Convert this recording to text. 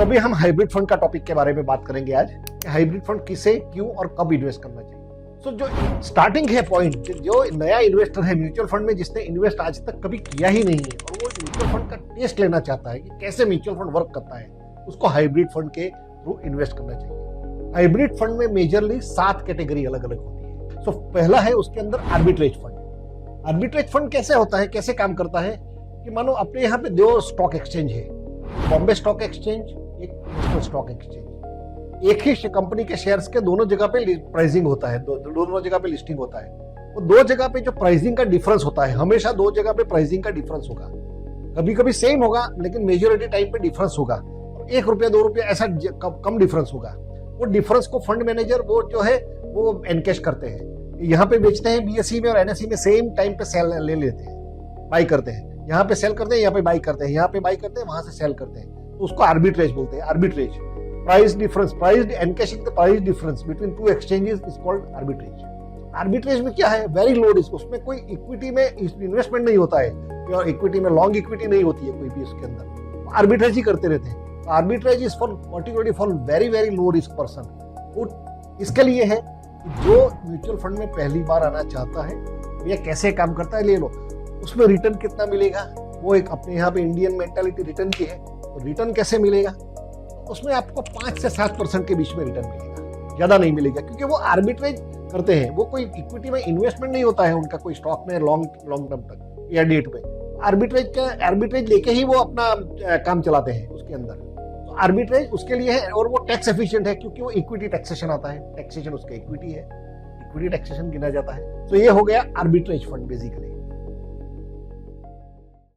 तो अभी हम हाइब्रिड फंड का टॉपिक के बारे में बात करेंगे आज कि हाइब्रिड फंड किसे, क्यों और कब इन्वेस्ट करना चाहिए। तो जो स्टार्टिंग है पॉइंट, जो नया इन्वेस्टर है म्यूचुअल फंड में, जिसने इन्वेस्ट आज तक कभी किया ही नहीं है और वो म्यूचुअल फंड का टेस्ट लेना चाहता है कि कैसे म्यूचुअल फंड वर्क करता है, उसको हाइब्रिड फंड के थ्रू इन्वेस्ट करना चाहिए। हाइब्रिड फंड में मेजरली 7 कैटेगरी अलग अलग होती है। तो पहला है उसके अंदर आर्बिट्रेज फंड। आर्बिट्रेज फंड कैसे होता है, कैसे काम करता है कि मानो अपने यहाँ पे 2 स्टॉक एक्सचेंज है, बॉम्बे स्टॉक एक्सचेंज, एक नेशनल स्टॉक एक्सचेंज। एक ही कंपनी के शेयर्स के दोनों जगह पे प्राइसिंग होता है, दोनों जगह पे लिस्टिंग होता है। वो 2 जगह पे जो प्राइसिंग का डिफरेंस होता है, हमेशा 2 जगह पे प्राइसिंग का डिफरेंस होगा। कभी कभी सेम होगा लेकिन मेजोरिटी टाइम पे डिफरेंस होगा। 1 रुपया 2 रुपया ऐसा कम डिफरेंस होगा। वो डिफरेंस को फंड मैनेजर वो जो है वो एनकैश करते हैं, यहाँ पे बेचते हैं बीएसई में और एनएसई में सेम टाइम पे सेल ले लेते हैं, बाई करते हैं। यहाँ पे सेल करते हैं, यहाँ पे बाई करते हैं, यहाँ पे बाई करते हैं, वहां से सेल करते हैं। तो उसको आर्बिट्रेज बोलते हैं। Arbitrage price difference, price encashing the price difference between 2 exchanges is called arbitrage. Arbitrage में क्या है, वेरी लो रिस्क, उसमें कोई इक्विटी में इन्वेस्टमेंट नहीं होता है, और इक्विटी में लॉन्ग इक्विटी नहीं होती है कोई भी उसके अंदर। आर्बिट्रेज ही करते रहते हैं। Arbitrage is for particularly for very very low risk person. वो इसके लिए है कि जो म्यूचुअल फंड में पहली बार आना चाहता है, ये कैसे काम करता है ले लो, उसमें रिटर्न कितना मिलेगा, वो एक अपने यहाँ पे इंडियन मेंटालिटी रिटर्न की है। तो रिटर्न कैसे मिलेगा, उसमें आपको 5 से 7% के बीच में रिटर्न मिलेगा, ज्यादा नहीं मिलेगा, क्योंकि वो आर्बिट्रेज करते हैं। वो कोई इक्विटी में इन्वेस्टमेंट नहीं होता है उनका, कोई स्टॉक में लॉन्ग टर्म तक या डेट में। आर्बिट्रेज लेके ही वो अपना काम चलाते हैं उसके अंदर। तो आर्बिट्रेज उसके लिए है, और वो टैक्स एफिशिएंट है क्योंकि वो इक्विटी टैक्सेशन आता है, टैक्सेशन उसका इक्विटी है, इक्विटी टैक्सेशन गिना जाता है। तो ये हो गया आर्बिट्रेज फंड बेसिकली।